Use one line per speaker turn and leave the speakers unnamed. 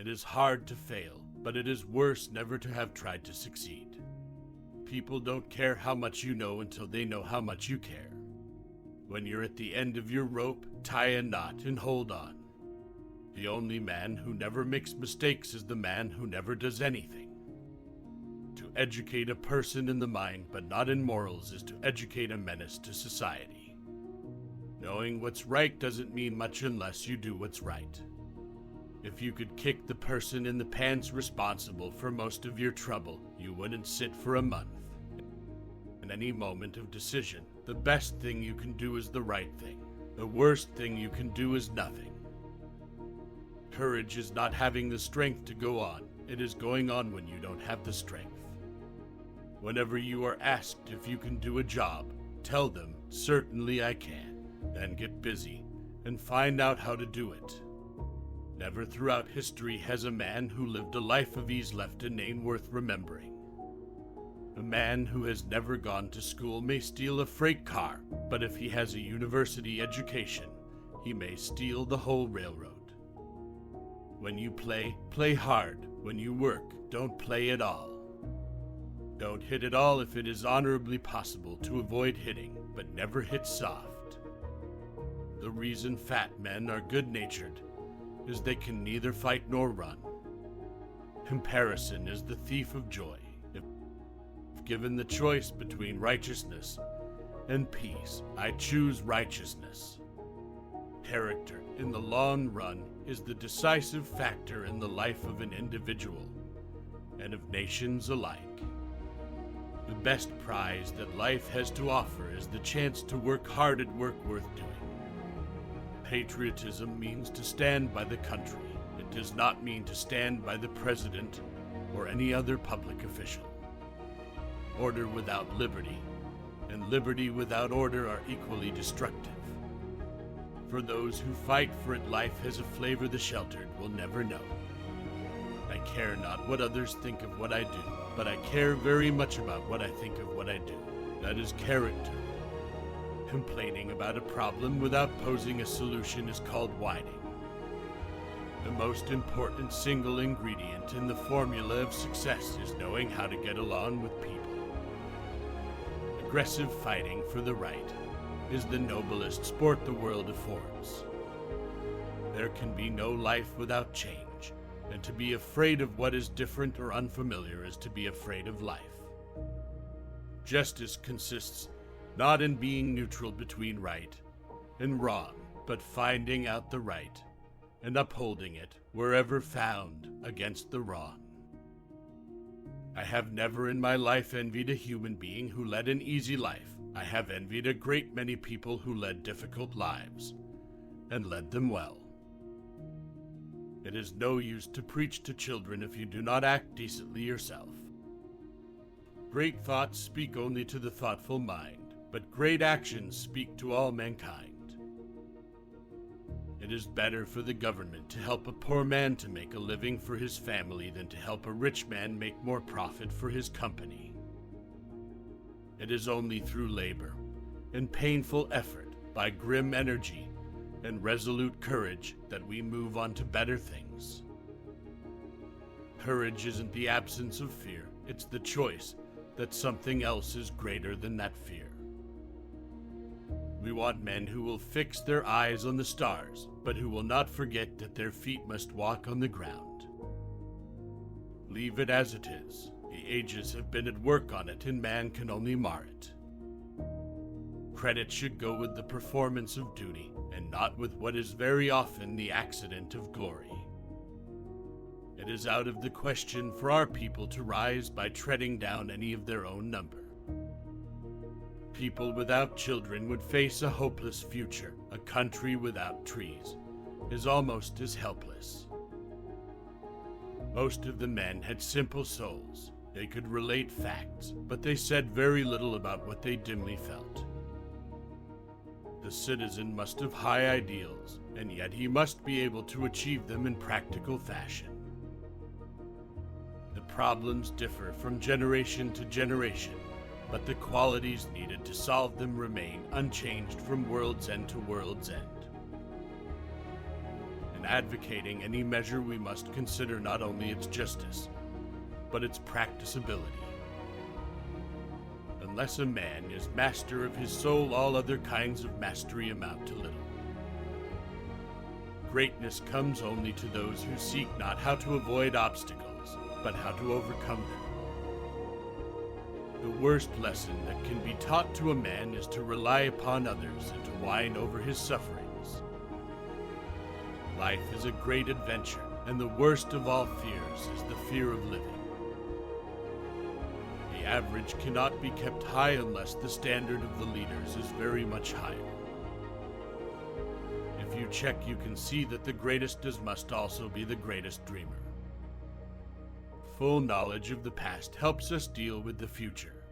It is hard to fail, but it is worse never to have tried to succeed. People don't care how much you know until they know how much you care. When you're at the end of your rope, tie a knot and hold on. The only man who never makes mistakes is the man who never does anything. To educate a person in the mind but not in morals is to educate a menace to society. Knowing what's right doesn't mean much unless you do what's right. If you could kick the person in the pants responsible for most of your trouble, you wouldn't sit for a month. In any moment of decision, the best thing you can do is the right thing. The worst thing you can do is nothing. Courage is not having the strength to go on. It is going on when you don't have the strength. Whenever you are asked if you can do a job, tell them, "Certainly I can." Then get busy and find out how to do it. Never throughout history has a man who lived a life of ease left a name worth remembering. A man who has never gone to school may steal a freight car, but if he has a university education, he may steal the whole railroad. When you play, play hard. When you work, don't play at all. Don't hit at all if it is honorably possible to avoid hitting, but never hit soft. The reason fat men are good-natured is they can neither fight nor run. Comparison is the thief of joy. If given the choice between righteousness and peace, I choose righteousness. Character, in the long run, is the decisive factor in the life of an individual and of nations alike. The best prize that life has to offer is the chance to work hard at work worth doing. Patriotism means to stand by the country. It does not mean to stand by the president or any other public official. Order without liberty and liberty without order are equally destructive. For those who fight for it, life has a flavor the sheltered will never know. I care not what others think of what I do, but I care very much about what I think of what I do. That is character. Complaining about a problem without posing a solution is called whining. The most important single ingredient in the formula of success is knowing how to get along with people. Aggressive fighting for the right is the noblest sport the world affords. There can be no life without change, and to be afraid of what is different or unfamiliar is to be afraid of life. Justice consists not in being neutral between right and wrong, but finding out the right and upholding it wherever found against the wrong. I have never in my life envied a human being who led an easy life. I have envied a great many people who led difficult lives and led them well. It is no use to preach to children if you do not act decently yourself. Great thoughts speak only to the thoughtful mind, but great actions speak to all mankind. It is better for the government to help a poor man to make a living for his family than to help a rich man make more profit for his company. It is only through labor and painful effort, by grim energy and resolute courage, that we move on to better things. Courage isn't the absence of fear, it's the choice that something else is greater than that fear. We want men who will fix their eyes on the stars, but who will not forget that their feet must walk on the ground. Leave it as it is. The ages have been at work on it, and man can only mar it. Credit should go with the performance of duty, and not with what is very often the accident of glory. It is out of the question for our people to rise by treading down any of their own number. People without children would face a hopeless future. A country without trees is almost as helpless. Most of the men had simple souls. They could relate facts, but they said very little about what they dimly felt. The citizen must have high ideals, and yet he must be able to achieve them in practical fashion. The problems differ from generation to generation, but the qualities needed to solve them remain unchanged from world's end to world's end. In advocating any measure, we must consider not only its justice, but its practicability. Unless a man is master of his soul, all other kinds of mastery amount to little. Greatness comes only to those who seek not how to avoid obstacles, but how to overcome them. The worst lesson that can be taught to a man is to rely upon others and to whine over his sufferings. Life is a great adventure, and the worst of all fears is the fear of living. The average cannot be kept high unless the standard of the leaders is very much higher. If you check, you can see that the greatest must also be the greatest dreamer. Full knowledge of the past helps us deal with the future.